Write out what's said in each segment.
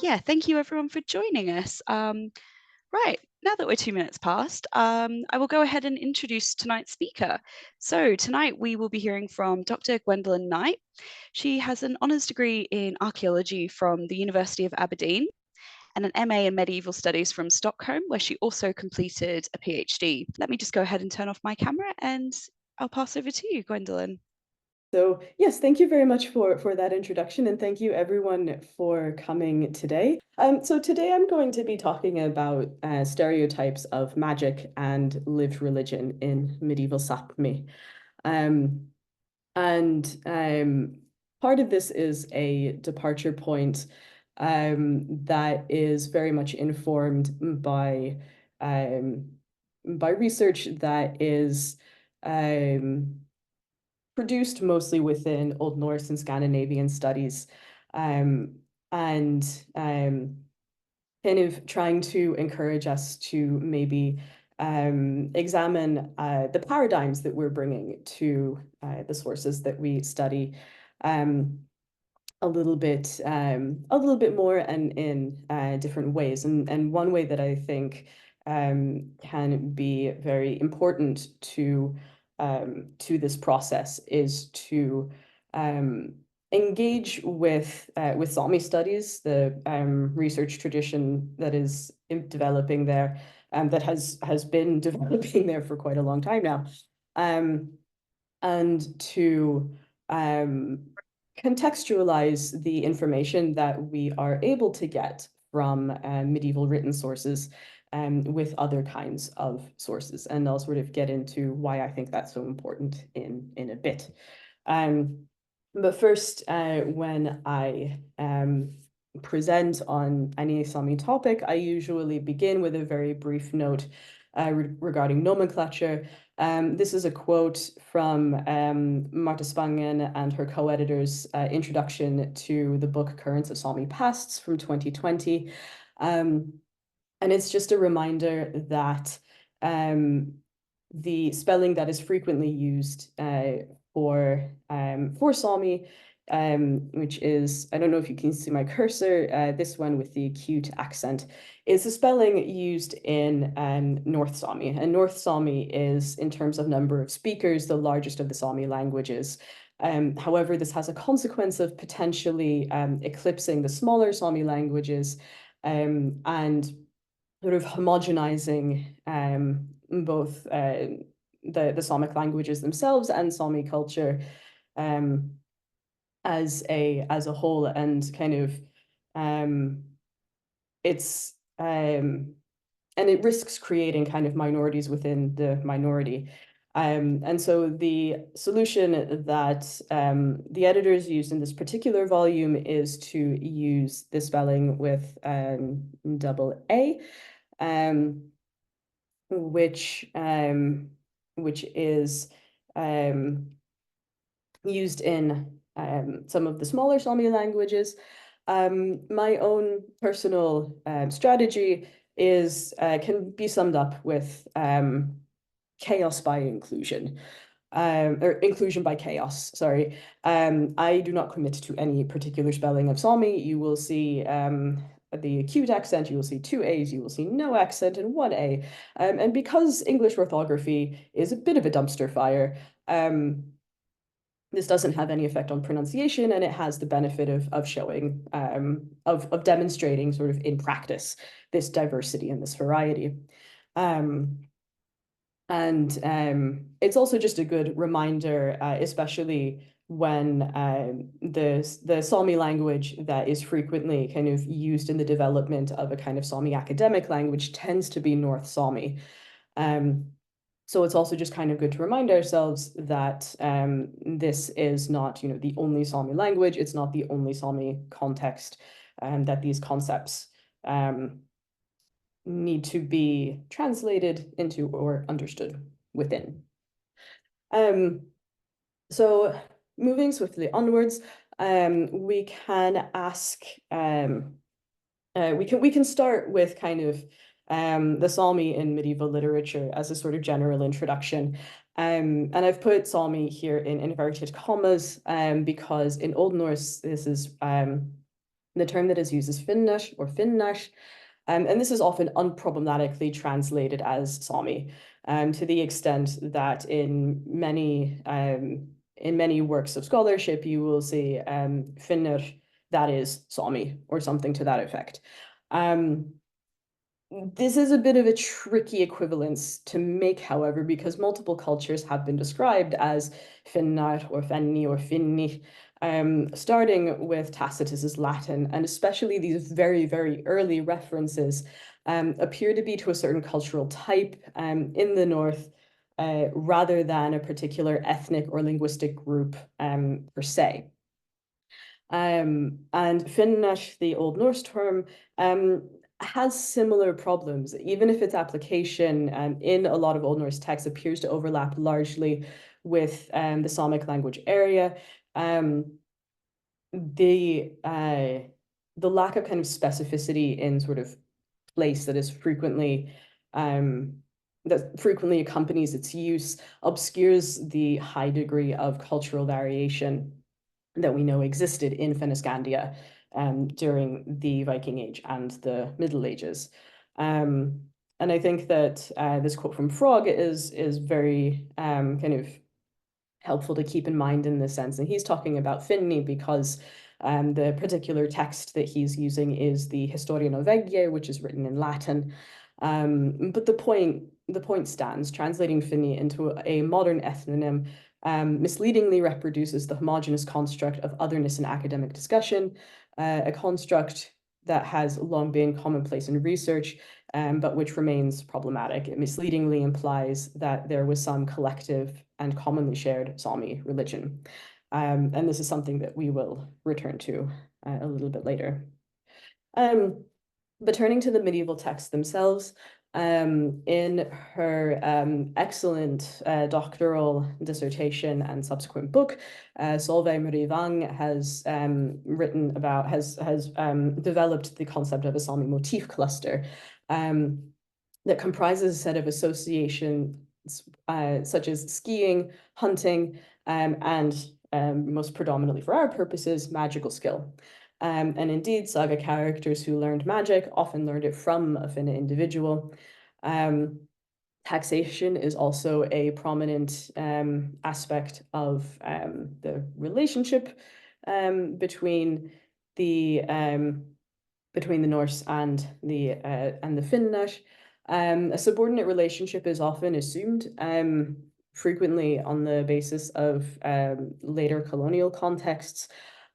Yeah, thank you everyone for joining us. Right, now that we're 2 minutes past, I will go ahead and introduce tonight's speaker. So tonight we will be hearing from Dr. Gwendolyne Knight. She has an honours degree in archaeology from the University of Aberdeen and an MA in medieval studies from Stockholm, where she also completed a PhD. Let me just go ahead and turn off my camera and I'll pass over to you, Gwendolyne. So yes, thank you very much for that introduction, and thank you everyone for coming today. So today I'm going to be talking about stereotypes of magic and lived religion in medieval Sápmi. Um, and part of this is a departure point that is very much informed by research that is um, produced mostly within Old Norse and Scandinavian studies, um, and kind of trying to encourage us to maybe examine the paradigms that we're bringing to the sources that we study um, a little bit more and in different ways. And one way that I think can be very important to this process is to engage with Sami studies, the research tradition that is developing there, that has been developing there for quite a long time now, and to contextualize the information that we are able to get from medieval written sources with other kinds of sources. And I'll sort of get into why I think that's so important in a bit. But first, when I present on any Sami topic, I usually begin with a very brief note regarding nomenclature. This is a quote from Marta Spangen and her co-editor's introduction to the book Currents of Sami Pasts from 2020. And it's just a reminder that the spelling that is frequently used for Sami, which is, I don't know if you can see my cursor, this one with the acute accent, is the spelling used in North Sami. And North Sami is, in terms of number of speakers, the largest of the Sami languages. However, this has a consequence of potentially eclipsing the smaller Sami languages and sort of homogenizing both the Samic languages themselves and Sami culture as a whole, and kind of it's and it risks creating kind of minorities within the minority. And so the solution that the editors used in this particular volume is to use the spelling with double A, which is used in some of the smaller Sami languages. My own personal strategy is can be summed up with chaos by inclusion. Or inclusion by chaos, sorry. I do not commit to any particular spelling of Sami. You will see the acute accent, you will see two A's, you will see no accent and one A. And because English orthography is a bit of a dumpster fire, this doesn't have any effect on pronunciation, and it has the benefit of showing, of demonstrating sort of in practice this diversity and this variety. And it's also just a good reminder, especially when the Sami language that is frequently kind of used in the development of a kind of Sami academic language tends to be North Sami. So it's also just kind of good to remind ourselves that this is not, the only Sami language. It's not the only Sami context, that these concepts need to be translated into or understood within. So moving swiftly onwards, we can ask, we can start with kind of the Sami in medieval literature as a sort of general introduction. And I've put Sami here in inverted commas because in Old Norse, this is The term that is used is Finnish or Finnash, and this is often unproblematically translated as Sami, to the extent that in many works of scholarship, you will see Finnish, that is Sami, or something to that effect. This is a bit of a tricky equivalence to make, however, because multiple cultures have been described as Finnar or Fenni or Finni, starting with Tacitus's Latin, and especially these very, very early references appear to be to a certain cultural type in the north, rather than a particular ethnic or linguistic group per se. And Finnish, the Old Norse term, has similar problems, even if its application in a lot of Old Norse texts appears to overlap largely with the Samic language area. The lack of kind of specificity in sort of place that frequently accompanies its use obscures the high degree of cultural variation that we know existed in Fennoscandia during the Viking Age and the Middle Ages. And I think that this quote from Frog is very kind of helpful to keep in mind in this sense. And he's talking about Finni because the particular text that he's using is the Historia Norvegiae, which is written in Latin. But the point stands. Translating Finni into a modern ethnonym misleadingly reproduces the homogeneous construct of otherness in academic discussion, a construct that has long been commonplace in research, but which remains problematic. It misleadingly implies that there was some collective and commonly shared Sami religion. And this is something that we will return to a little bit later. But turning to the medieval texts themselves, in her excellent doctoral dissertation and subsequent book, Solveig Marie Wang has developed the concept of a Sami motif cluster that comprises a set of associations such as skiing, hunting, and most predominantly for our purposes, magical skill. And indeed, saga characters who learned magic often learned it from a Finna individual. Taxation is also a prominent aspect of the relationship between the Norse and the Finnish. A subordinate relationship is often assumed, frequently on the basis of later colonial contexts.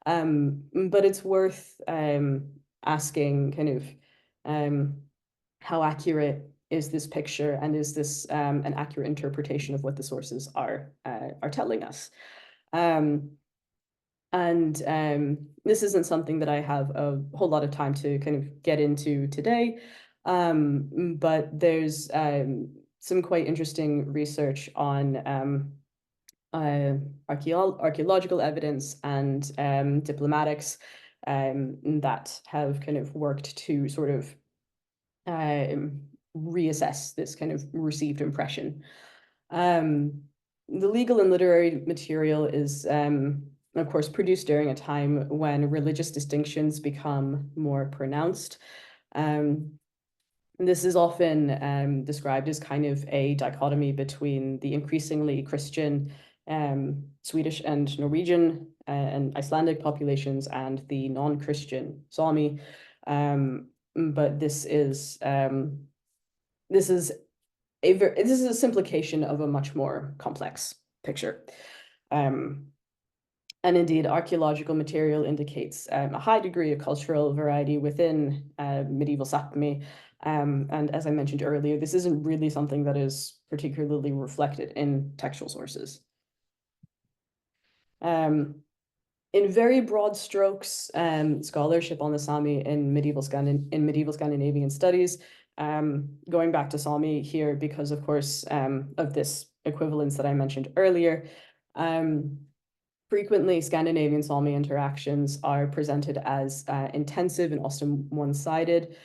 But it's worth asking kind of how accurate is this picture, and is this an accurate interpretation of what the sources are telling us? This isn't something that I have a whole lot of time to kind of get into today, but there's some quite interesting research on archaeological evidence and diplomatics that have kind of worked to sort of reassess this kind of received impression. The legal and literary material is, of course, produced during a time when religious distinctions become more pronounced. This is often described as kind of a dichotomy between the increasingly Christian Swedish and Norwegian and Icelandic populations and the non-Christian Sami. But this is a simplification of a much more complex picture. And indeed, archaeological material indicates a high degree of cultural variety within medieval Sápmi. And as I mentioned earlier, this isn't really something that is particularly reflected in textual sources. In very broad strokes, scholarship on the Sami in medieval Scandinavian studies, going back to Sami here because, of course, of this equivalence that I mentioned earlier, frequently Scandinavian Sami interactions are presented as intensive and often one-sided.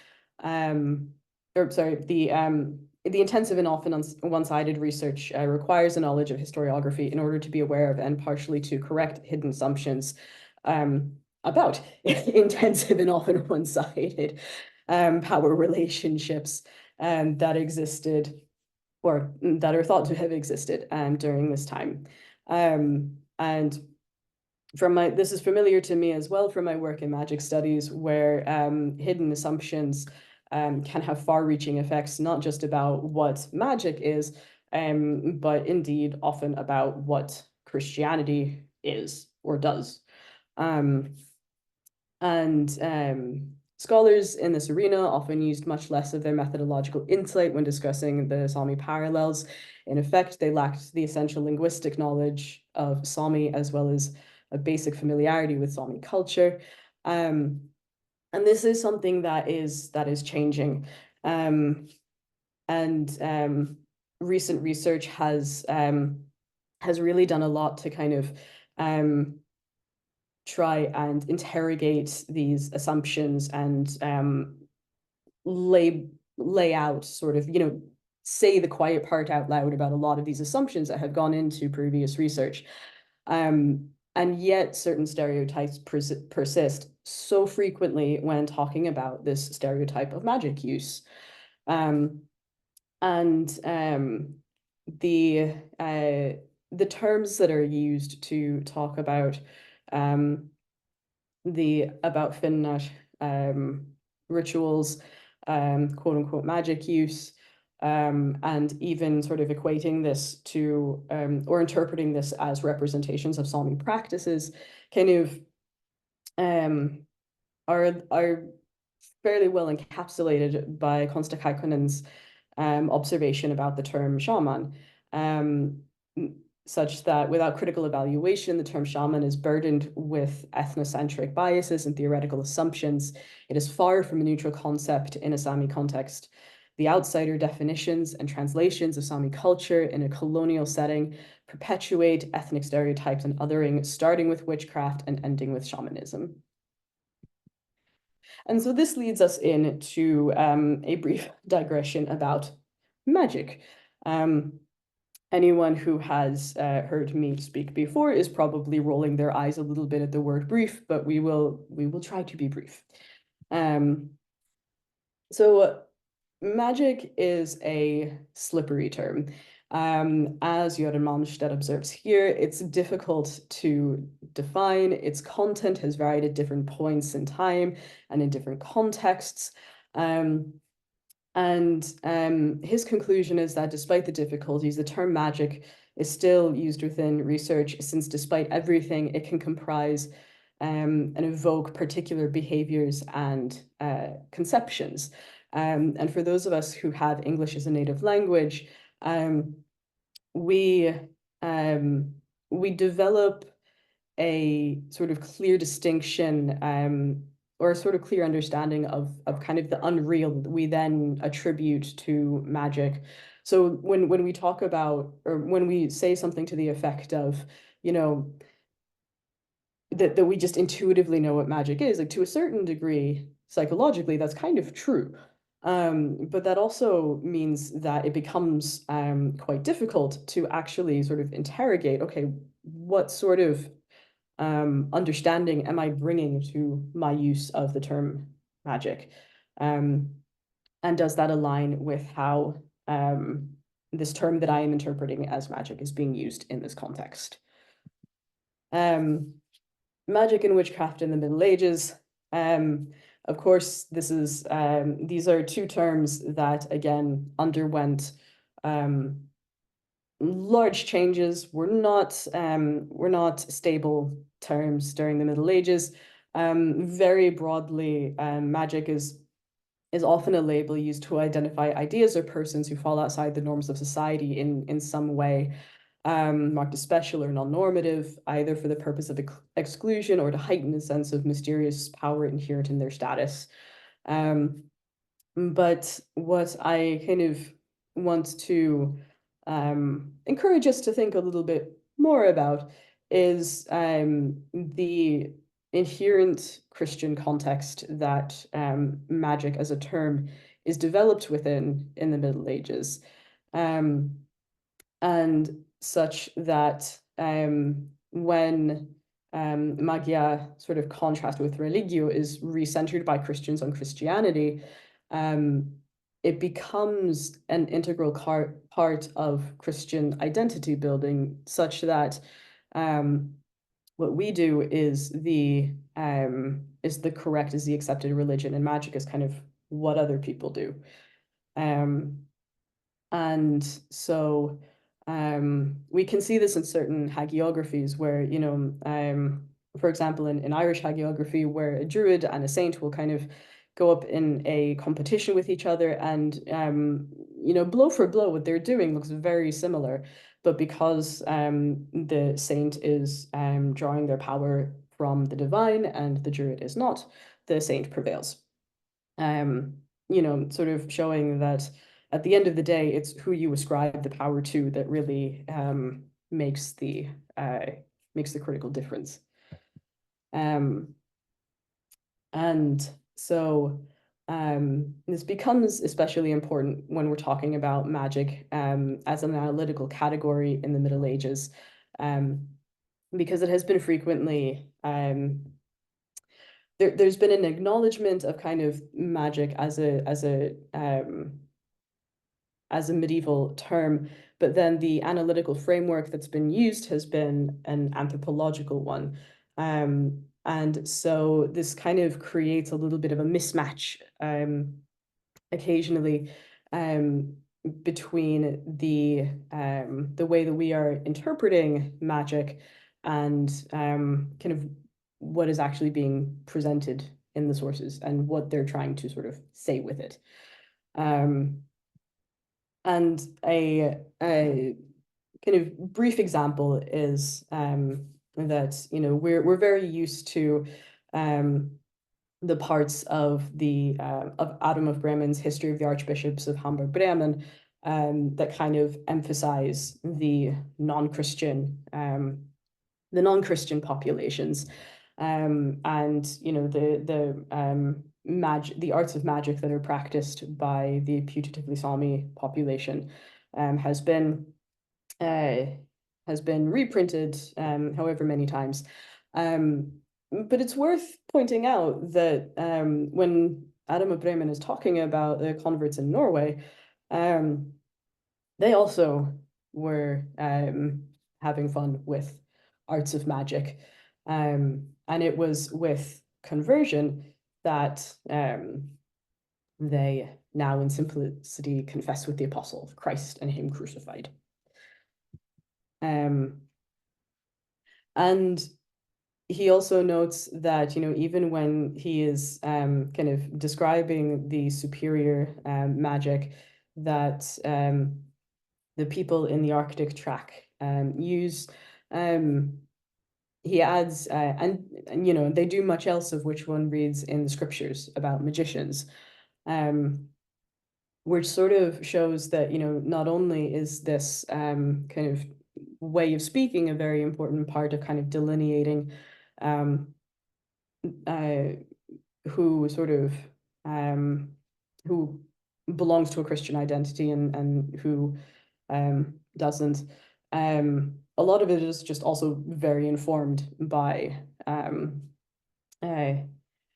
The intensive and often one-sided research requires a knowledge of historiography in order to be aware of and partially to correct hidden assumptions about intensive and often one-sided power relationships that existed, or that are thought to have existed during this time. And this is familiar to me as well from my work in magic studies, where hidden assumptions can have far-reaching effects, not just about what magic is, but indeed often about what Christianity is or does. Scholars in this arena often used much less of their methodological insight when discussing the Sámi parallels. In effect, they lacked the essential linguistic knowledge of Sámi, as well as a basic familiarity with Sámi culture. And this is something that is changing. Recent research has really done a lot to kind of try and interrogate these assumptions and lay out sort of, say the quiet part out loud about a lot of these assumptions that have gone into previous research. And yet certain stereotypes persist so frequently when talking about this stereotype of magic use. The terms that are used to talk about Finnart rituals, quote unquote magic use, and even sort of equating this to or interpreting this as representations of Sámi practices kind of are fairly well encapsulated by Konsta Kaikkonen's observation about the term shaman, such that without critical evaluation, the term shaman is burdened with ethnocentric biases and theoretical assumptions. It is far from a neutral concept in a Sámi context. The outsider definitions and translations of Sámi culture in a colonial setting perpetuate ethnic stereotypes and othering, starting with witchcraft and ending with shamanism. And so this leads us into a brief digression about magic. Anyone who has heard me speak before is probably rolling their eyes a little bit at the word brief, but we will try to be brief. So magic is a slippery term. As Göran Malmstedt observes here, it's difficult to define. Its content has varied at different points in time and in different contexts. His conclusion is that despite the difficulties, the term magic is still used within research, since despite everything, it can comprise and evoke particular behaviors and conceptions. And for those of us who have English as a native language, we develop a sort of clear distinction or a sort of clear understanding of kind of the unreal that we then attribute to magic. So when we talk about, or when we say something to the effect of, that we just intuitively know what magic is, like to a certain degree, psychologically, that's kind of true. But that also means that it becomes quite difficult to actually sort of interrogate, okay, what sort of understanding am I bringing to my use of the term magic? And does that align with how this term that I am interpreting as magic is being used in this context? Magic and witchcraft in the Middle Ages. Of course, these are two terms that, again, underwent large changes. Were not stable terms during the Middle Ages. Very broadly, magic is often a label used to identify ideas or persons who fall outside the norms of society in some way, marked as special or non-normative, either for the purpose of exclusion or to heighten a sense of mysterious power inherent in their status. But what I kind of want to encourage us to think a little bit more about is the inherent Christian context that magic as a term is developed within in the Middle Ages. And such that when magia sort of contrast with religio is recentered by Christians on Christianity, it becomes an integral part of Christian identity building, such that what we do is the correct, is the accepted religion, and magic is kind of what other people do. And so we can see this in certain hagiographies where, you know, for example, in Irish hagiography, where a druid and a saint will kind of go up in a competition with each other, and, you know, blow for blow, what they're doing looks very similar. But because the saint is drawing their power from the divine and the druid is not, the saint prevails. You know, sort of showing that at the end of the day, it's who you ascribe the power to that really makes the critical difference. And so this becomes especially important when we're talking about magic as an analytical category in the Middle Ages, because it has been frequently there's been an acknowledgement of kind of magic as a medieval term, but then the analytical framework that's been used has been an anthropological one. And so this kind of creates a little bit of a mismatch occasionally between the way that we are interpreting magic and kind of what is actually being presented in the sources and what they're trying to sort of say with it. And a kind of brief example is that, you know, we're very used to the parts of the of Adam of Bremen's History of the Archbishops of Hamburg Bremen that kind of emphasize the non-Christian populations, and, you know, the arts of magic that are practiced by the putatively Sámi population has been reprinted however many times. But it's worth pointing out that when Adam of Bremen is talking about the converts in Norway, they also were having fun with arts of magic. And it was with conversion that they now in simplicity confess with the apostle of Christ and him crucified. And he also notes that, you know, even when he is kind of describing the superior magic that the people in the Arctic track use, he adds, and you know, they do much else of which one reads in the scriptures about magicians, which sort of shows that, you know, not only is this kind of way of speaking a very important part of kind of delineating who sort of who belongs to a Christian identity and who doesn't. A lot of it is just also very informed by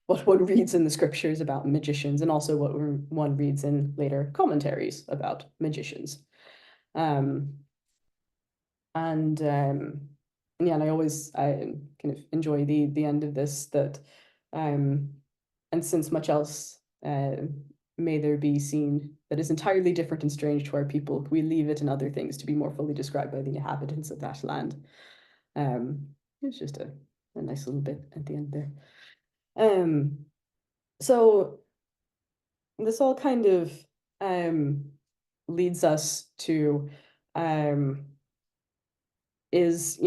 what one reads in the scriptures about magicians, and also what one reads in later commentaries about magicians. Yeah, and I kind of enjoy the end of this, that and since much else may there be seen that is entirely different and strange to our people, we leave it and other things to be more fully described by the inhabitants of that land. It's just a nice little bit at the end there. So this all kind of leads us to is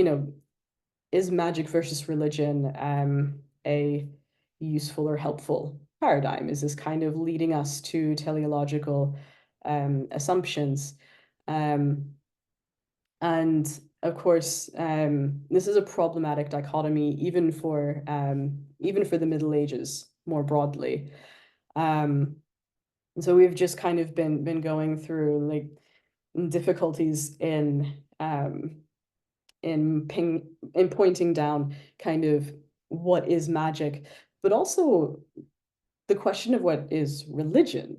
magic versus religion a useful or helpful paradigm? Is this kind of leading us to teleological assumptions? And of course, this is a problematic dichotomy even for the Middle Ages more broadly. So we've just kind of been going through like difficulties in in pointing down kind of what is magic, but also the question of what is religion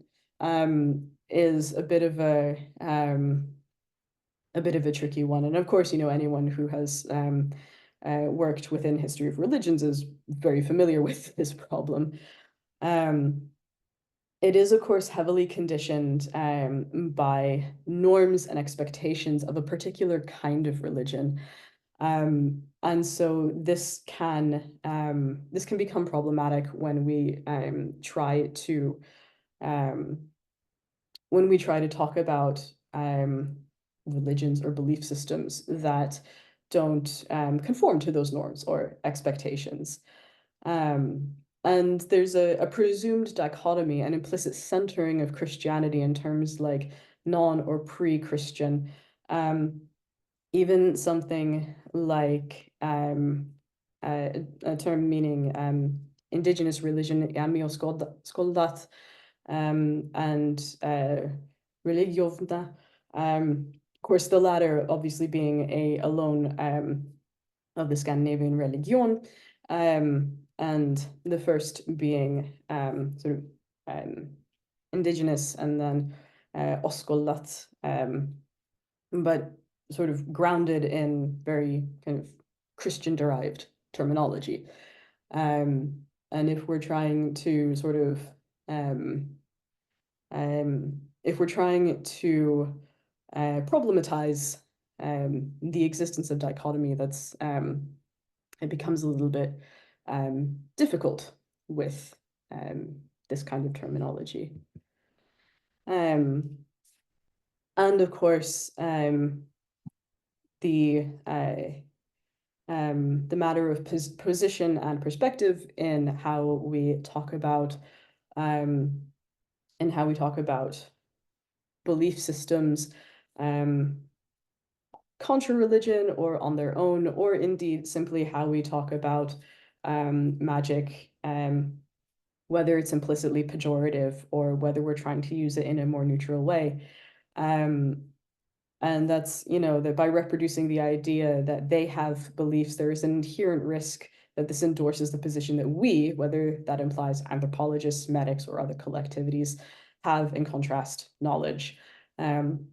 is a bit of a tricky one. And of course, you know, anyone who has worked within history of religions is very familiar with this problem. Um, it is, of course, heavily conditioned by norms and expectations of a particular kind of religion. And so this can become problematic um, when we try to talk about religions or belief systems that don't conform to those norms or expectations. Um, and there's a presumed dichotomy, an implicit centering of Christianity in terms like non or pre-Christian. Even something like a term meaning indigenous religion, Yamio Skoldat, and Religiovna. Of course, the latter obviously being a loan of the Scandinavian religion, and the first being sort of indigenous, and then Oskollat, but sort of grounded in very kind of Christian-derived terminology. And if we're trying to sort of if we're trying to problematize the existence of dichotomy, that's it becomes a little bit difficult with this kind of terminology. And of course, the matter of position and perspective in how we talk about belief systems, contra religion or on their own, or indeed simply how we talk about magic, whether it's implicitly pejorative or whether we're trying to use it in a more neutral way. And that's, you know, that by reproducing the idea that they have beliefs, there is an inherent risk that this endorses the position that we, whether that implies anthropologists, medics, or other collectivities, have in contrast knowledge. And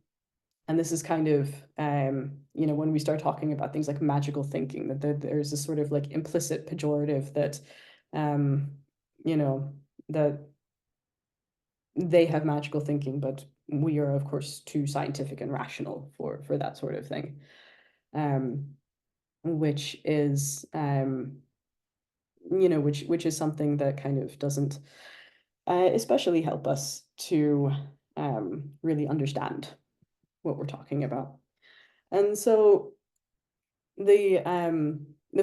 this is kind of, you know, when we start talking about things like magical thinking, that there's this sort of like implicit pejorative that, you know, that they have magical thinking, but we are, of course, too scientific and rational for that sort of thing, which is, you know, which is something that kind of doesn't especially help us to really understand what we're talking about. And so the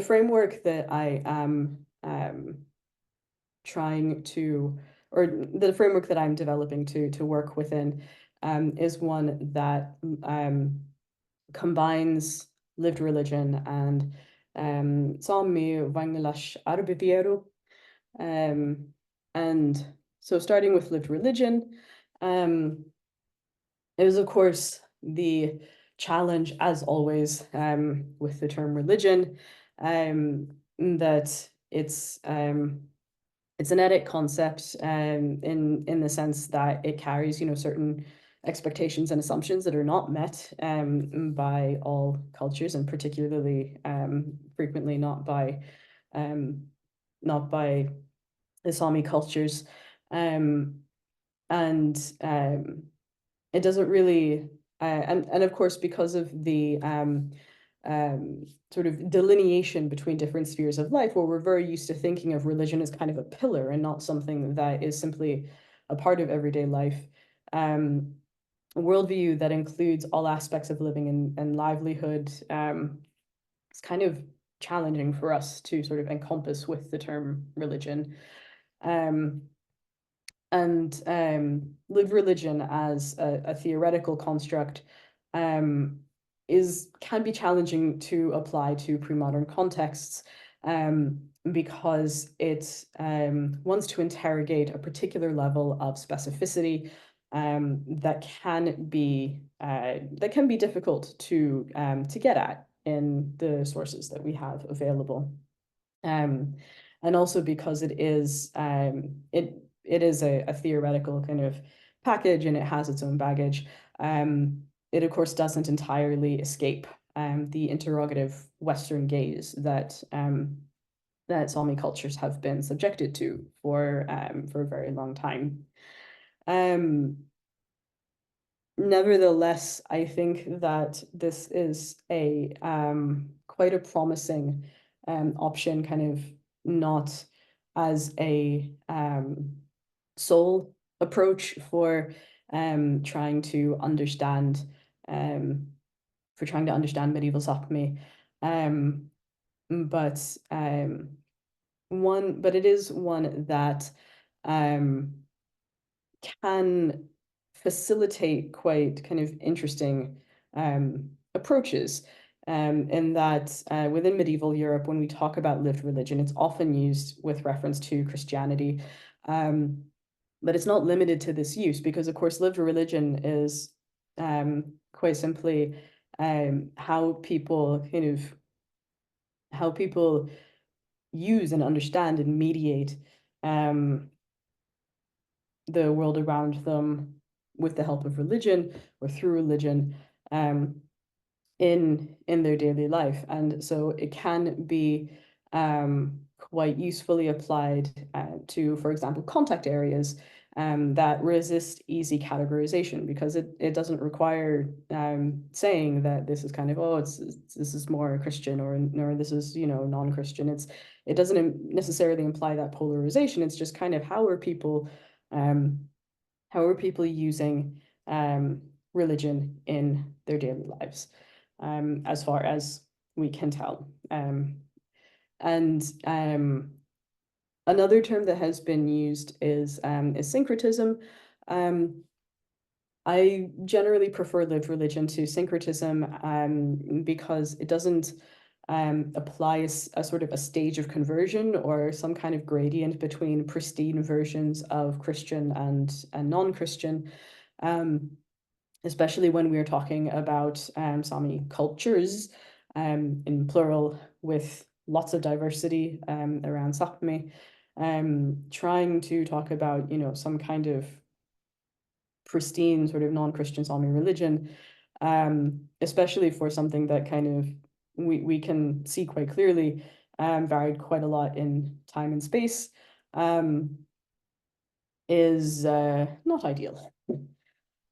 framework that I am trying to, or the framework that I'm developing to work within, is one that combines lived religion and Sámi Vanglash Arbitiero. And so starting with lived religion, it was, of course, the challenge, as always, with the term religion, that it's an etic concept in the sense that it carries, you know, certain expectations and assumptions that are not met by all cultures, and particularly frequently not by the Sami cultures, and it doesn't really, and of course, because of the sort of delineation between different spheres of life, where we're very used to thinking of religion as kind of a pillar and not something that is simply a part of everyday life, a worldview that includes all aspects of living and livelihood, it's kind of challenging for us to sort of encompass with the term religion. And lived religion as a theoretical construct can be challenging to apply to pre-modern contexts, because it wants to interrogate a particular level of specificity that can be difficult to get at in the sources that we have available. And also because it is a theoretical kind of package, and it has its own baggage. It of course doesn't entirely escape the interrogative Western gaze that Sami cultures have been subjected to for a very long time. Nevertheless, I think that this is a quite a promising option, kind of not as a sole approach for trying to understand medieval Sápmi, but it is one that can facilitate quite kind of interesting approaches. In that within medieval Europe, when we talk about lived religion, it's often used with reference to Christianity. But it's not limited to this use, because of course lived religion is quite simply how people use and understand and mediate the world around them with the help of religion or through religion in their daily life. And so it can be quite usefully applied to, for example, contact areas that resist easy categorization, because it doesn't require saying that this is kind of, oh, this is more Christian, or this is, non-Christian. It doesn't necessarily imply that polarization. It's just kind of how are people using religion in their daily lives, as far as we can tell. Another term that has been used is syncretism. I generally prefer lived religion to syncretism because it doesn't apply a sort of a stage of conversion or some kind of gradient between pristine versions of Christian and non-Christian, especially when we're talking about Sami cultures in plural, with lots of diversity around Sápmi, trying to talk about, some kind of pristine sort of non-Christian Sami religion, especially for something that kind of we can see quite clearly varied quite a lot in time and space, is not ideal.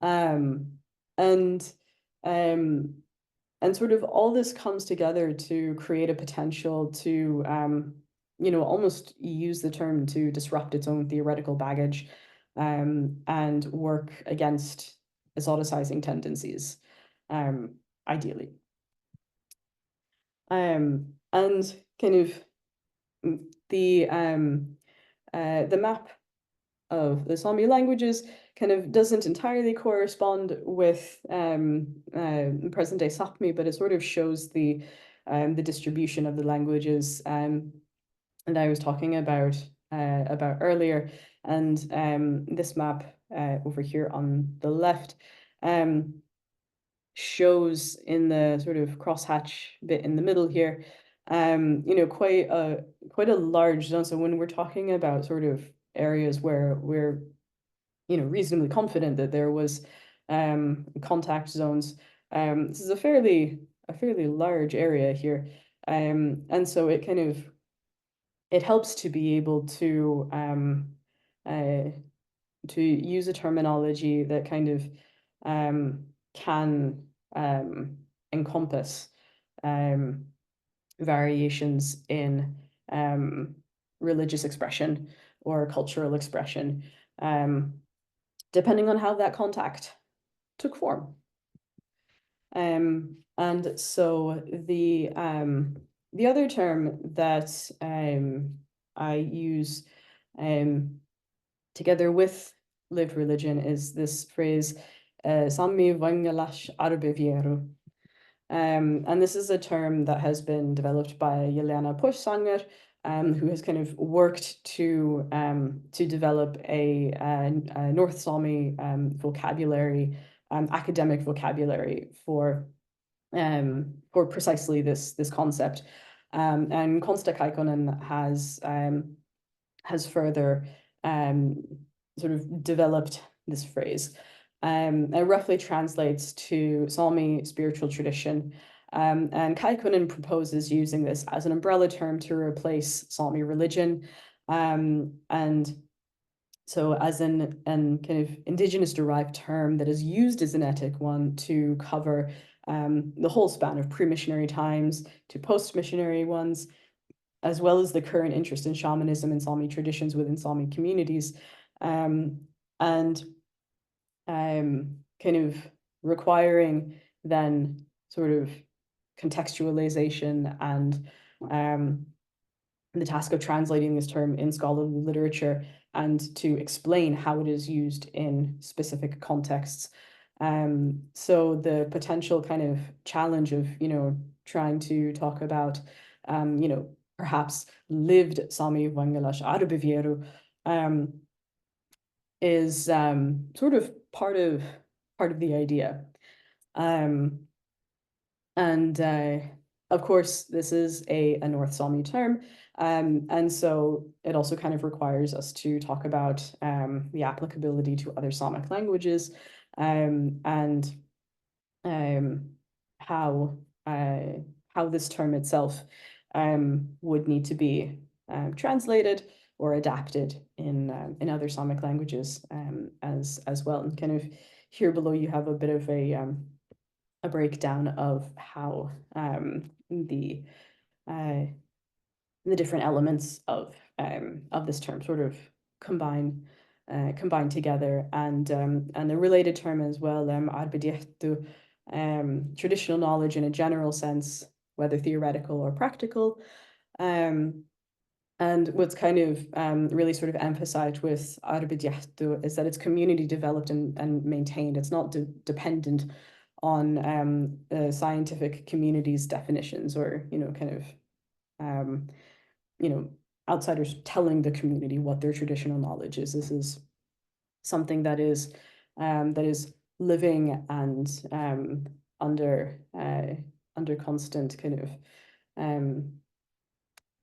And sort of all this comes together to create a potential to almost use the term to disrupt its own theoretical baggage, and work against exoticizing tendencies, ideally. And kind of the map of the Sami languages kind of doesn't entirely correspond with present-day Sápmi, but it sort of shows the distribution of the languages and I was talking about earlier. And this map over here on the left shows in the sort of crosshatch bit in the middle here, quite a large zone. So when we're talking about sort of areas where we're, reasonably confident that there was contact zones, this is a fairly large area here, and so it kind of helps to be able to use a terminology that kind of can encompass variations in religious expression or cultural expression, depending on how that contact took form. And so the other term that I use together with lived religion is this phrase, Sami Vangalash Arbevieru. And this is a term that has been developed by Jelena Posanger, who has kind of worked to develop a North Sami vocabulary, academic vocabulary for for precisely this concept. And Konsta Kaikkonen has further sort of developed this phrase. It roughly translates to Sami spiritual tradition. And Kaikkonen proposes using this as an umbrella term to replace Sami religion. And so as an kind of indigenous derived term that is used as an etic one to cover the whole span of pre-missionary times to post-missionary ones, as well as the current interest in shamanism and Sami traditions within Sami communities, and kind of requiring then sort of contextualization and the task of translating this term in scholarly literature and to explain how it is used in specific contexts. So the potential kind of challenge of, trying to talk about, perhaps lived Sami Wangalash Arbevieru is sort of part of the idea. Of course, this is a North Sami term, and so it also kind of requires us to talk about the applicability to other Samic languages, and how this term itself would need to be translated or adapted in other Samic languages as well. And kind of here below you have a bit of a breakdown of how the different elements of this term sort of combine together, and the related term as well, arbediehtu, traditional knowledge in a general sense, whether theoretical or practical. And what's kind of really sort of emphasized with arbediehtu is that it's community developed and maintained. It's not dependent on scientific communities' definitions, or kind of outsiders telling the community what their traditional knowledge is. This is something that is living and under constant kind of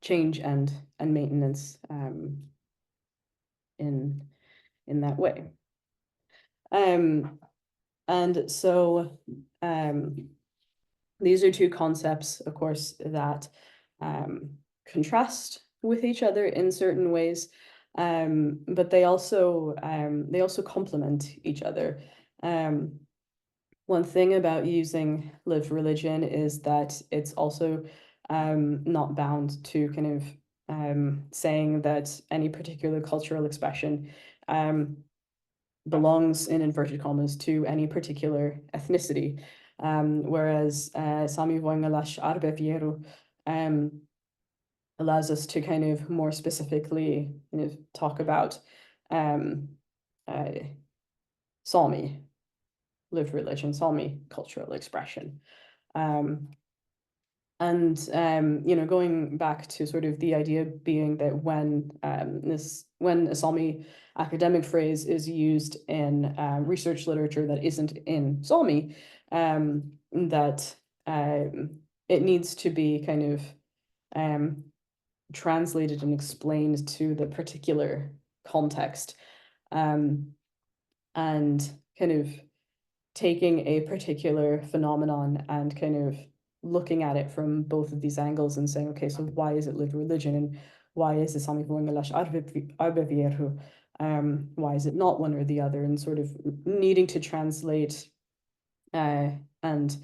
change and maintenance in that way. And so these are two concepts, of course, that contrast with each other in certain ways, but they also complement each other. One thing about using lived religion is that it's also not bound to kind of saying that any particular cultural expression belongs, in inverted commas, to any particular ethnicity, whereas Sami Wangalash Arbevieru allows us to kind of more specifically talk about Sami lived religion, Sami cultural expression. And going back to sort of the idea being that when a Sami academic phrase is used in research literature that isn't in Sami, that it needs to be kind of translated and explained to the particular context, and kind of taking a particular phenomenon and kind of looking at it from both of these angles and saying, okay, so why is it lived religion, and why is it Sami Wangalash Arbevieru? Why is it not one or the other? And sort of needing to translate and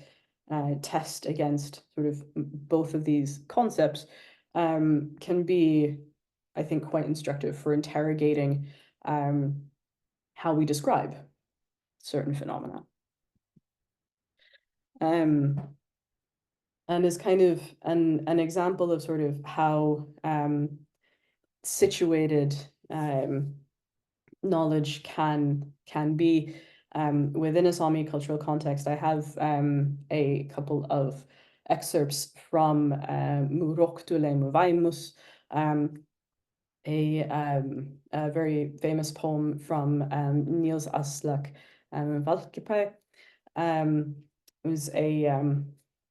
test against sort of both of these concepts can be, I think, quite instructive for interrogating how we describe certain phenomena. And is kind of an example of sort of how situated knowledge can be within a Sami cultural context. I have a couple of excerpts from Muroktule Muvaimus, a very famous poem from Niels Aslak Valkeapää. It was a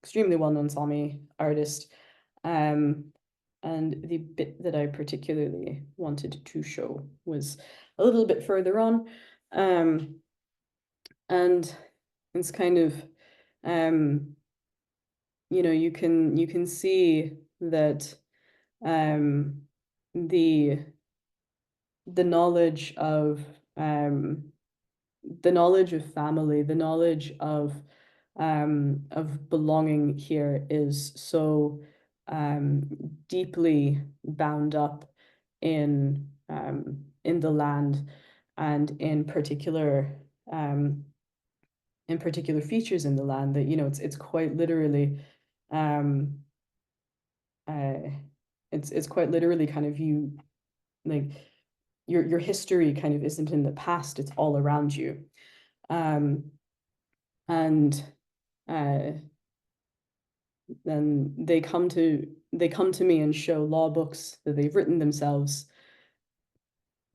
extremely well-known Sámi artist. And the bit that I particularly wanted to show was a little bit further on. And it's kind of, you can see that the knowledge of family, the knowledge of belonging here is so deeply bound up in the land, and in particular features in the land, that it's quite literally it's quite literally kind of, like, your history kind of isn't in the past, it's all around you. And then they come to me and show law books that they've written themselves.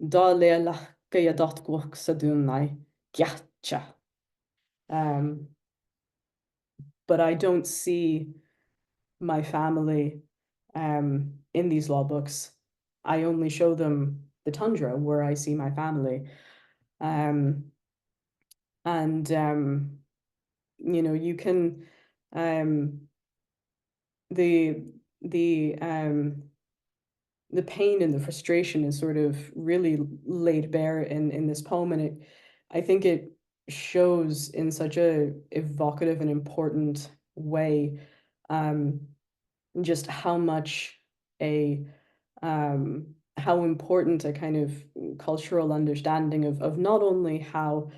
Da lealach ga dot gwach sa dunai gyacha. But I don't see my family in these law books. I only show them the tundra where I see my family. And you can the pain and the frustration is sort of really laid bare in this poem, and I think it shows in such a evocative and important way just how much how important a kind of cultural understanding of not only how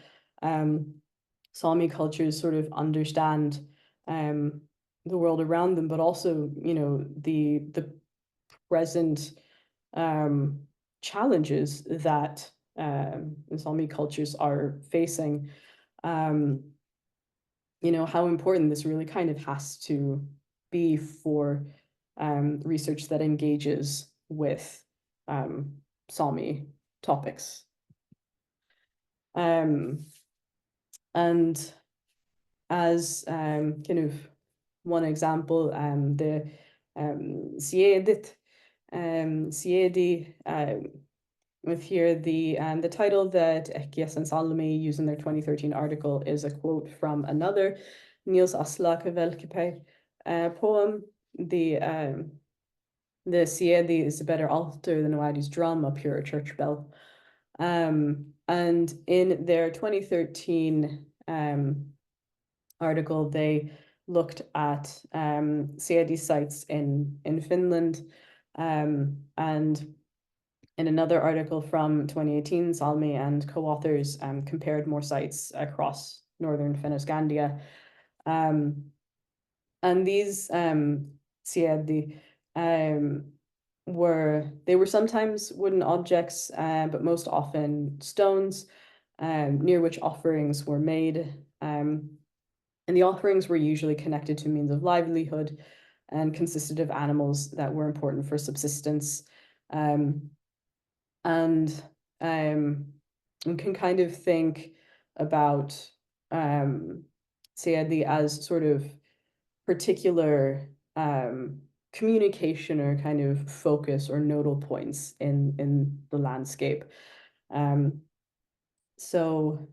Sámi cultures sort of understand the world around them, but also, the present challenges that Sámi cultures are facing. How important this really kind of has to be for research that engages with Sámi topics. And as kind of one example, the Siedi, with here the title that Gies and Salome use in their 2013 article is a quote from another Niels Aslak poem. The Siedi is a better altar than Wadi's drum, a pure church bell. And in their 2013 article, they looked at Siedi sites in Finland, and in another article from 2018, Salmi and co-authors compared more sites across northern Fennoscandia. And these Siedi were sometimes wooden objects, but most often stones, near which offerings were made. And the offerings were usually connected to means of livelihood and consisted of animals that were important for subsistence. And we can kind of think about Siedi as sort of particular communication or kind of focus or nodal points in the landscape. So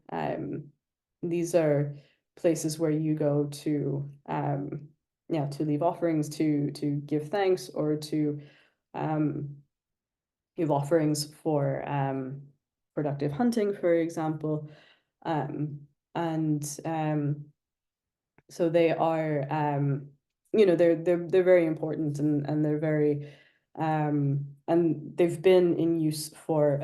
these are places where you go to to leave offerings, to give thanks, or to give offerings for productive hunting, for example. So they are they're very important, and they're very and they've been in use for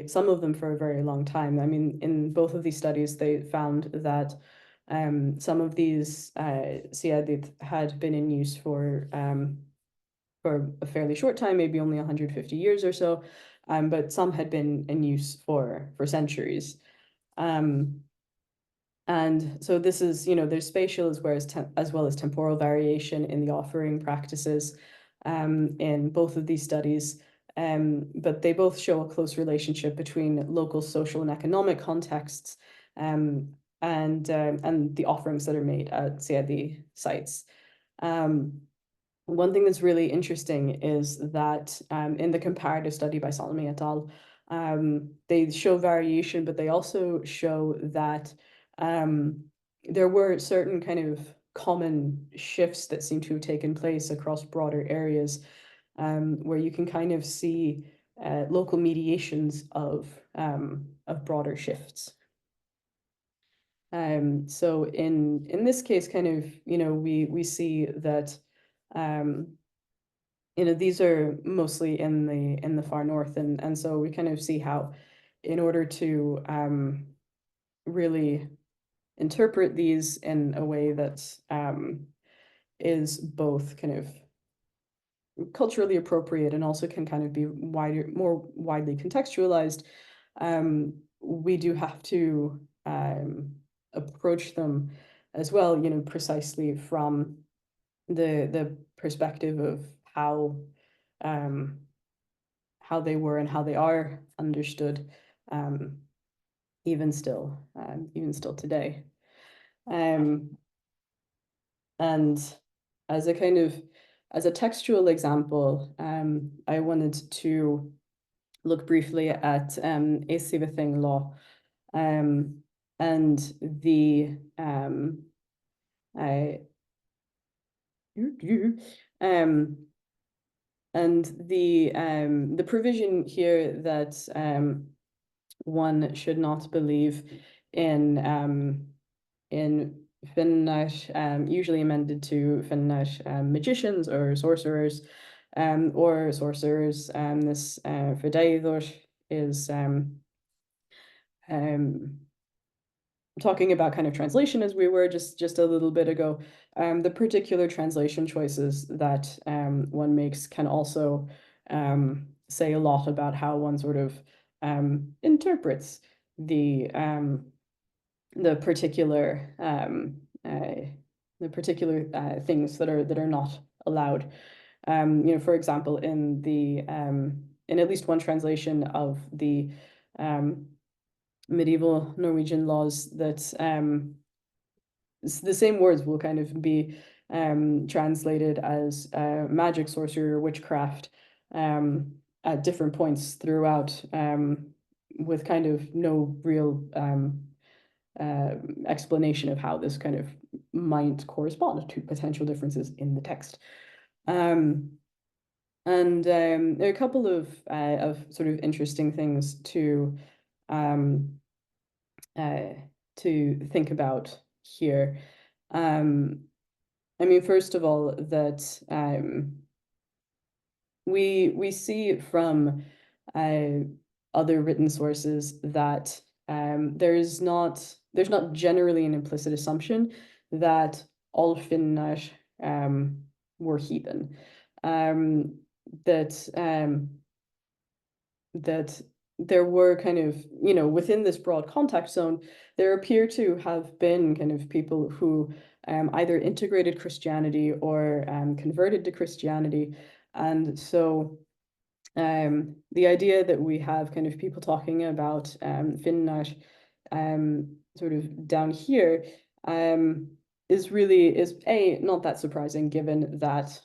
some of them for a very long time. I mean, in both of these studies, they found that some of these Siedit had been in use for a fairly short time, maybe only 150 years or so, but some had been in use for centuries. And so this is, there's spatial as well as temporal variation in the offering practices in both of these studies, but they both show a close relationship between local social and economic contexts and the offerings that are made at Siedi sites. One thing that's really interesting is that in the comparative study by Salome et al., they show variation, but they also show that there were certain kind of common shifts that seem to have taken place across broader areas, where you can kind of see local mediations of broader shifts. So in this case, kind of, we see that these are mostly in the far north, and so we kind of see how, in order to really interpret these in a way that is both kind of culturally appropriate and also can kind of be more widely contextualized, we do have to approach them as well, precisely from the perspective of how they were and how they are understood, even still today. And as a textual example, I wanted to look briefly at Éciveting law, and the the provision here that one should not believe in Finnash, usually amended to Finnash magicians or sorcerers, this Fideiður is talking about kind of translation, as we were just a little bit ago. The particular translation choices that one makes can also say a lot about how one sort of interprets the particular things that are not allowed. For example, in at least one translation of the medieval Norwegian laws, that the same words will kind of be translated as magic, sorcery, or witchcraft at different points throughout, with kind of no real explanation of how this kind of might correspond to potential differences in the text. And there are a couple of sort of interesting things to think about here. I mean, first of all, that we see from other written sources that there's not generally an implicit assumption that all Finnish were heathen. That there were kind of, within this broad contact zone, there appear to have been kind of people who either integrated Christianity or converted to Christianity. And so the idea that we have kind of people talking about Finnish sort of down here is not that surprising, given that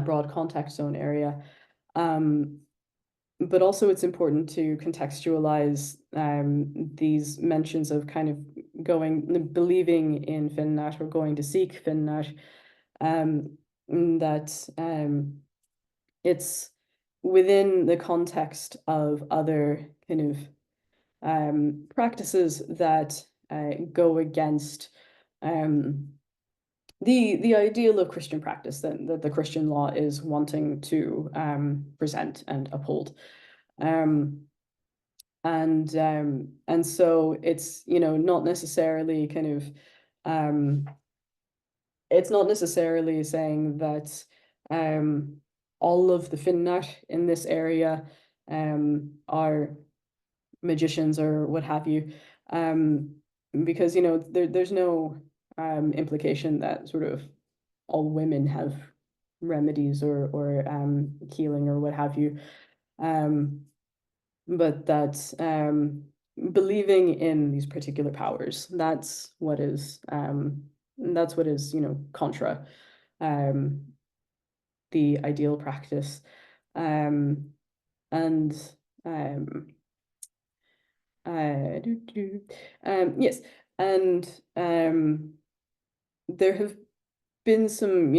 broad contact zone area. But also it's important to contextualize these mentions of kind of believing in Finnash or going to seek Finnash, that it's within the context of other kind of practices that go against the ideal of Christian practice that the Christian law is wanting to present and uphold. And so it's, not necessarily kind of it's not necessarily saying that all of the Finnash in this area are magicians or what have you, because there's no implication that sort of all women have remedies or healing or what have you, but that believing in these particular powers, that's what is And that's what is, contra the ideal practice. And yes, and there have been some,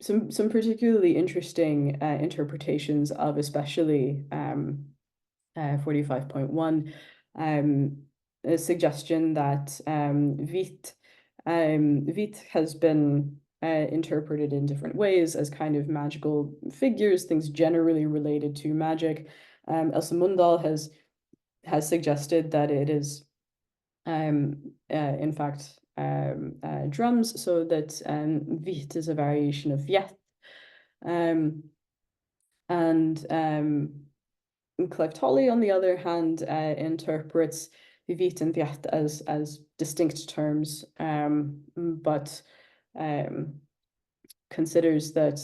some particularly interesting interpretations of especially 45.1, a suggestion that Vit has been interpreted in different ways as kind of magical figures, things generally related to magic. Elsa Mundal has suggested that it is in fact drums, so that Vit is a variation of Viet. And Clive Tolley, on the other hand, interprets Vit and Viet as distinct terms, but considers that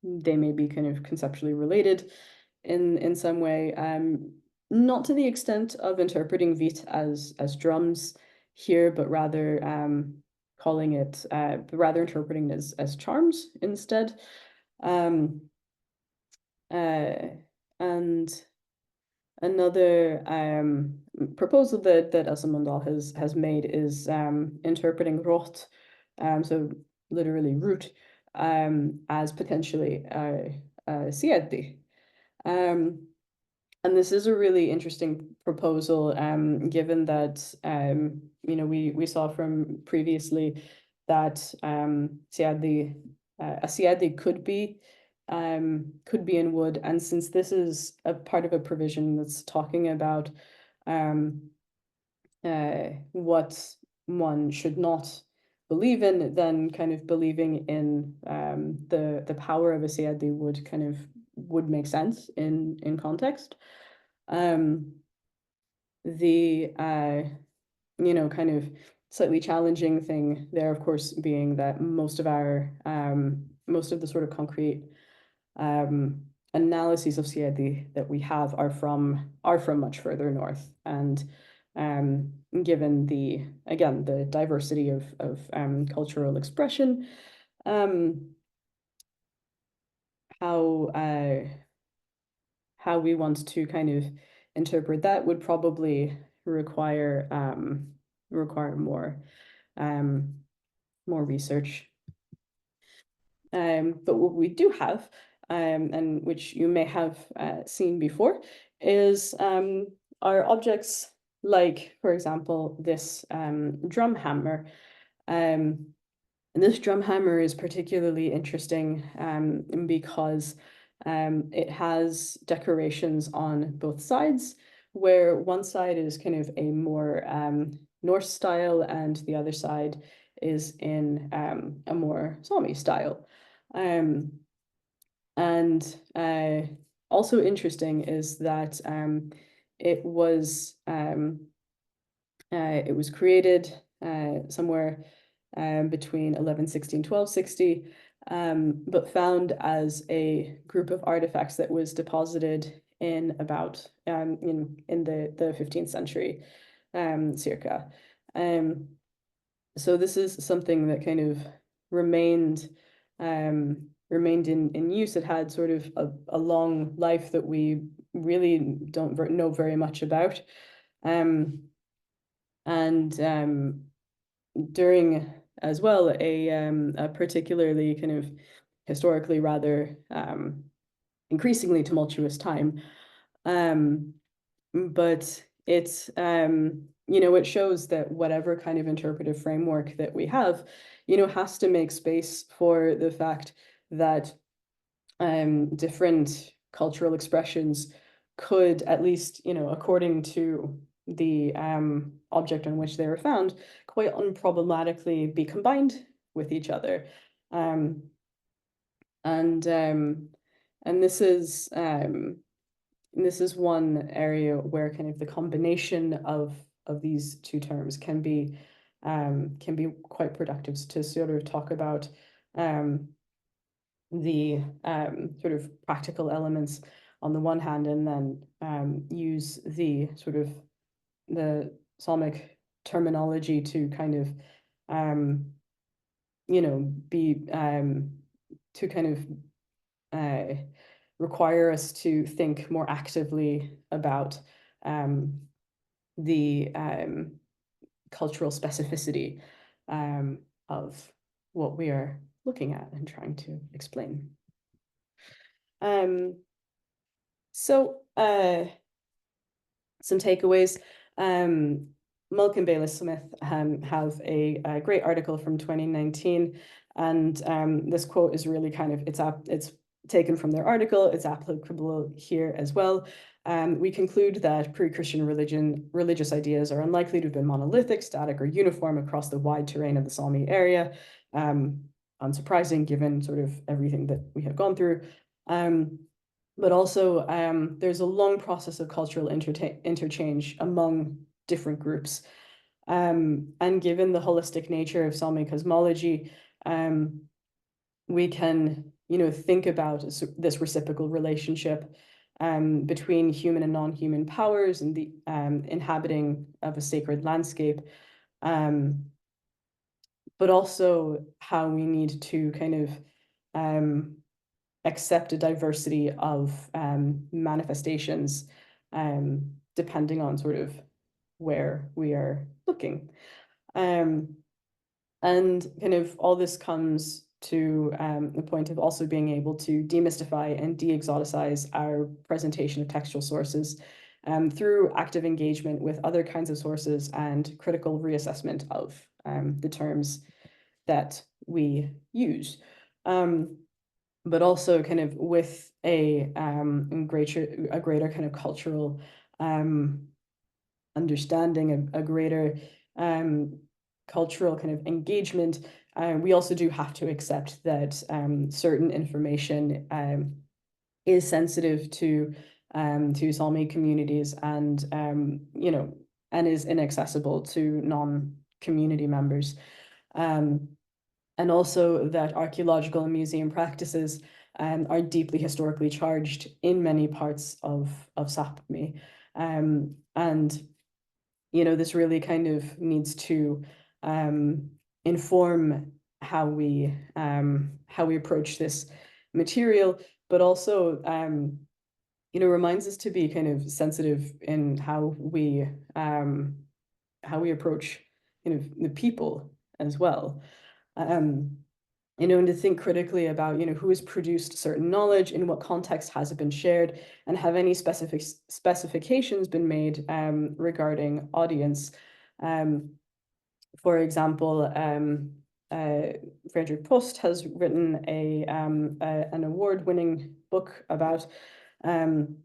they may be kind of conceptually related in some way, not to the extent of interpreting Vit as drums here, but rather calling it, rather interpreting it as charms instead. And another proposal that Elsa Mundal has made is interpreting rot, so literally root, as potentially siedi. And this is a really interesting proposal, given that we saw from previously that siedi, a siedi could be in wood, and since this is a part of a provision that's talking about what one should not believe in, then kind of believing in the power of a siedi would make sense in context. The kind of slightly challenging thing there, of course, being that most of the sort of concrete analyses of siedi that we have are from much further north, and given the diversity of cultural expression, how we want to kind of interpret that would probably require more research. But what we do have, and which you may have seen before, is our objects like, for example, this drum hammer. And this drum hammer is particularly interesting because it has decorations on both sides, where one side is kind of a more Norse style and the other side is in a more Sámi style. And also interesting is that it was created somewhere between 1160 and 1260, but found as a group of artifacts that was deposited in about in the 15th century, circa. So this is something that kind of remained in use. It had sort of a long life that we really don't know very much about. And during as well a particularly kind of historically rather increasingly tumultuous time. But it's it shows that whatever kind of interpretive framework that we have, has to make space for the fact that different cultural expressions could, at least, according to the object on which they were found, quite unproblematically be combined with each other. And this is one area where kind of the combination of these two terms can be quite productive to sort of talk about the sort of practical elements on the one hand, and then use the sort of the Sámic terminology to kind of, you know, be to kind of require us to think more actively about the cultural specificity of what we are looking at and trying to explain. So some takeaways. Mulk and Baylis Smith have a great article from 2019, and this quote is really kind of, it's taken from their article, it's applicable here as well. We conclude that pre-Christian religious ideas are unlikely to have been monolithic, static, or uniform across the wide terrain of the Sámi area. Unsurprising given sort of everything that we have gone through. But also there's a long process of cultural interchange among different groups. And given the holistic nature of Sámi cosmology, we can, you know, think about this reciprocal relationship between human and non-human powers and the inhabiting of a sacred landscape, but also how we need to kind of accept a diversity of manifestations depending on sort of where we are looking. And kind of all this comes to the point of also being able to demystify and de-exoticize our presentation of textual sources through active engagement with other kinds of sources and critical reassessment of the terms that we use. But also kind of with a greater kind of cultural understanding, a greater cultural kind of engagement. We also do have to accept that certain information is sensitive to Sámi communities and you know, and is inaccessible to non-community members. And also that archaeological and museum practices are deeply historically charged in many parts of Sápmi. And, you know, this really kind of needs to inform how we approach this material, but also, you know, reminds us to be kind of sensitive in how we approach, you know, the people as well. You know, and to think critically about, you know, who has produced certain knowledge, in what context has it been shared, and have any specifications been made regarding audience. For example, Frederick Post has written an award-winning book about Sámi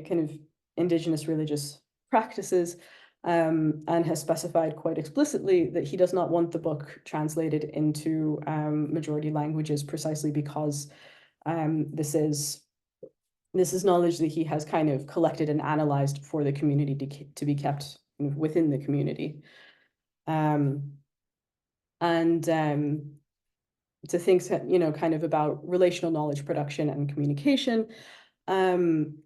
kind of indigenous religious practices, and has specified quite explicitly that he does not want the book translated into majority languages precisely because this is knowledge that he has kind of collected and analyzed for the community to be kept within the community. And to think, you know, kind of about relational knowledge production and communication, and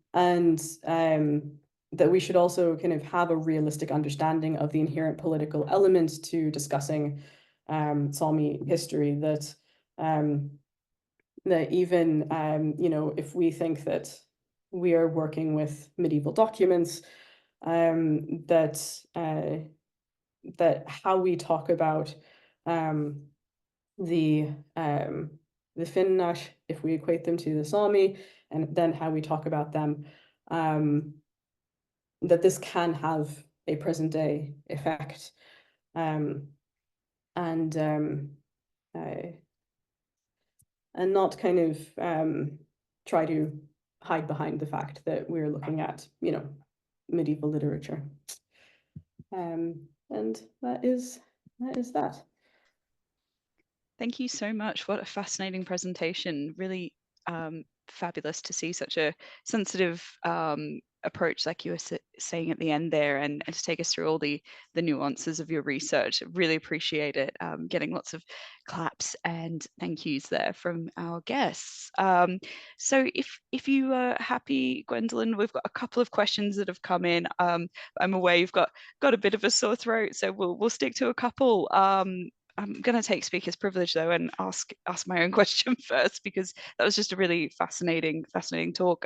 that we should also kind of have a realistic understanding of the inherent political elements to discussing Sámi history, that even, you know, if we think that we are working with medieval documents, that how we talk about the Finnach, if we equate them to the Sámi, and then how we talk about them, that this can have a present day effect, and not kind of try to hide behind the fact that we're looking at, you know, medieval literature. And that is that. Thank you so much. What a fascinating presentation. Really fabulous to see such a sensitive approach, like you were saying at the end there, and to take us through all the nuances of your research. Really appreciate it. Getting lots of claps and thank yous there from our guests. So if you are happy, Gwendolyne, we've got a couple of questions that have come in. I'm aware you've got a bit of a sore throat, so we'll stick to a couple. I'm going to take speaker's privilege though and ask my own question first, because that was just a really fascinating talk.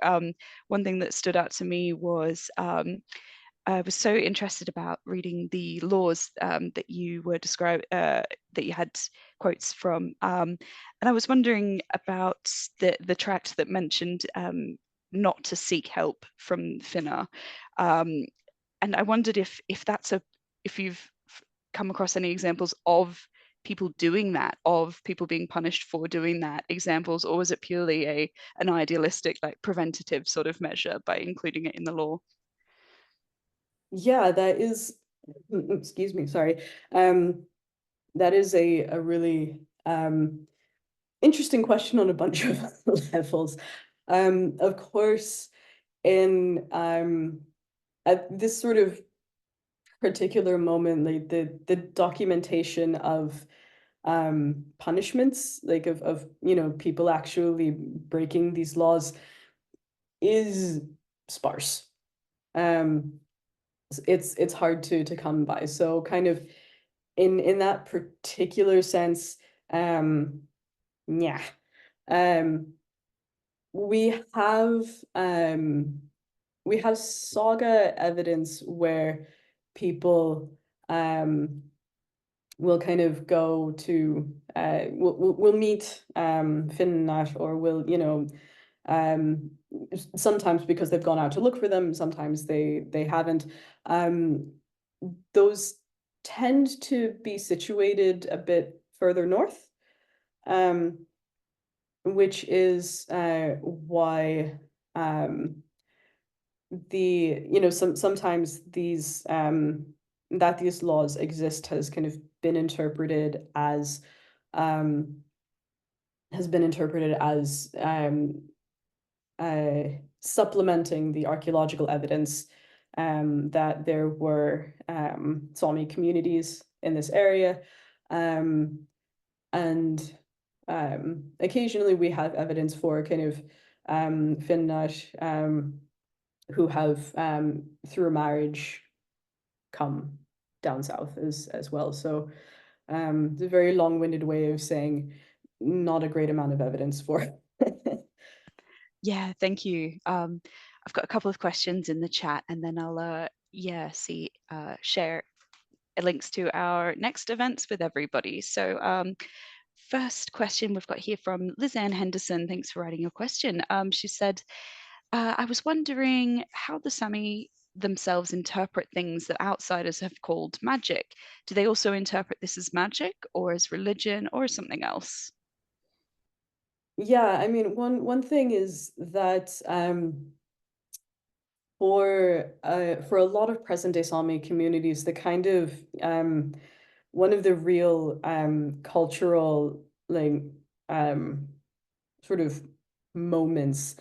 One thing that stood out to me was I was so interested about reading the laws that you were that you had quotes from, and I was wondering about the tract that mentioned not to seek help from Finna, and I wondered if that's if you've come across any examples of people doing that, of people being punished for doing that, examples, or was it purely an idealistic, like preventative sort of measure by including it in the law? Yeah, that is, excuse me, sorry. That is a really interesting question on a bunch of levels. Of course, in at this sort of particular moment, like the documentation of punishments, like of people actually breaking these laws is sparse. Um, it's hard to come by. So kind of in that particular sense, um, yeah. Um, we have um we have saga evidence where people will kind of go to we'll meet Finnat, or will um sometimes because they've gone out to look for them, sometimes they haven't. um those tend to be situated a bit further north, um which is why um sometimes these laws exist has kind of been interpreted as um uh, supplementing the archaeological evidence that there were Sami communities in this area. And occasionally we have evidence for kind of Finnart who have through marriage come down south as well. So it's a very long-winded way of saying not a great amount of evidence for it. Yeah, thank you. I've got a couple of questions in the chat, and then I'll share links to our next events with everybody. So first question we've got here from Lizanne Henderson. Thanks for writing your question. She said, I was wondering how the Sami themselves interpret things that outsiders have called magic. Do they also interpret this as magic, or as religion, or as something else? Yeah, I mean, one thing is that for a lot of present day Sami communities, the kind of one of the real cultural, like um sort of moments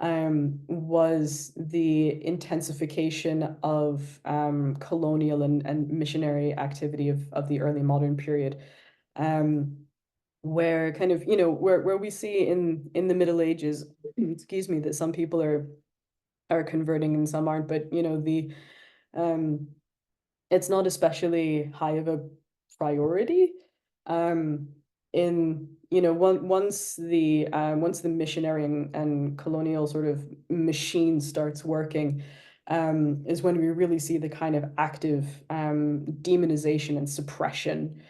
was the intensification of colonial and missionary activity of the early modern period, um, where kind of where we see in the Middle Ages, excuse me, that some people are converting and some aren't, but the um, it's not especially high of a priority. Um, in once the missionary and colonial sort of machine starts working, is when we really see the kind of active demonization and suppression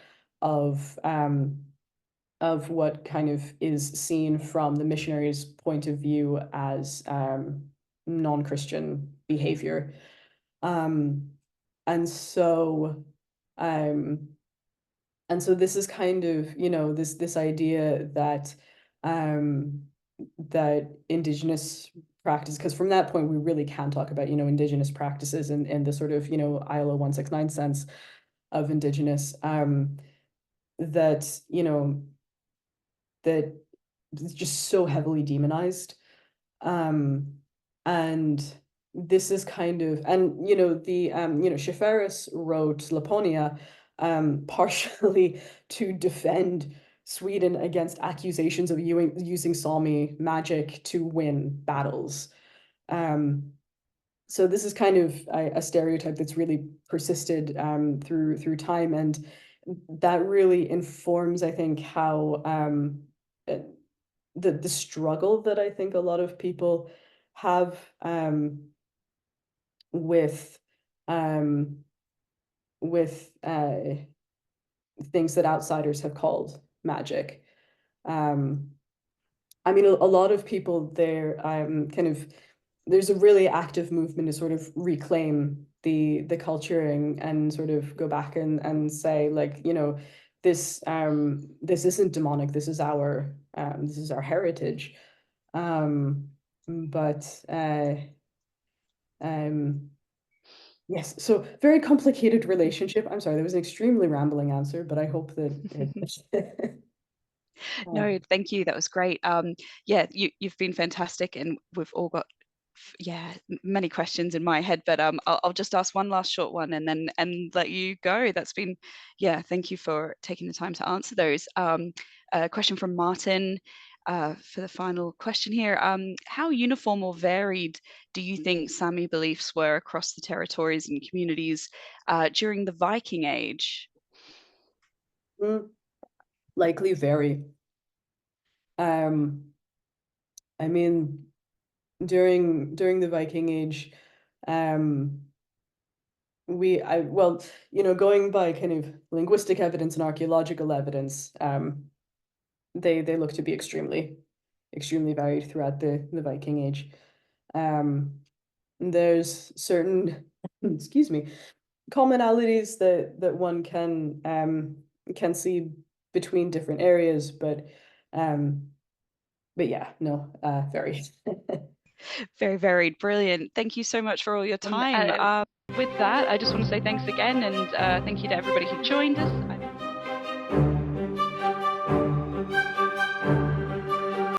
of what kind of is seen from the missionary's point of view as non-Christian behavior. Um, and so um, this is kind of, this idea that that indigenous practice, because from that point we really can talk about, indigenous practices and the sort of, ILO 169 sense of indigenous, that, that is just so heavily demonized. And this is kind of, and Schaefferus wrote Laponia partially to defend Sweden against accusations of using Sami magic to win battles. So this is kind of a stereotype that's really persisted through time, and that really informs, I think, how the struggle that I think a lot of people have with um, with things that outsiders have called magic. Um, I mean, a lot of people there kind of, there's a really active movement to sort of reclaim the culture and sort of go back and say, like, this isn't demonic, this is our heritage. But um yes, so very complicated relationship. I'm sorry, that was an extremely rambling answer, but I hope that it No, thank you. That was great. Yeah, you've been fantastic, and we've all got many questions in my head, but I'll just ask one last short one and then let you go. That's been, yeah, thank you for taking the time to answer those. A question from Martin for the final question here. How uniform or varied do you think Sami beliefs were across the territories and communities during the Viking Age? likely vary. I mean, during the Viking Age, um, going by kind of linguistic evidence and archaeological evidence, they look to be extremely varied throughout the Viking Age. There's certain, excuse me, commonalities that one can see between different areas, but yeah, no, very. Very varied, brilliant. Thank you so much for all your time. With that, I just want to say thanks again, and thank you to everybody who joined us.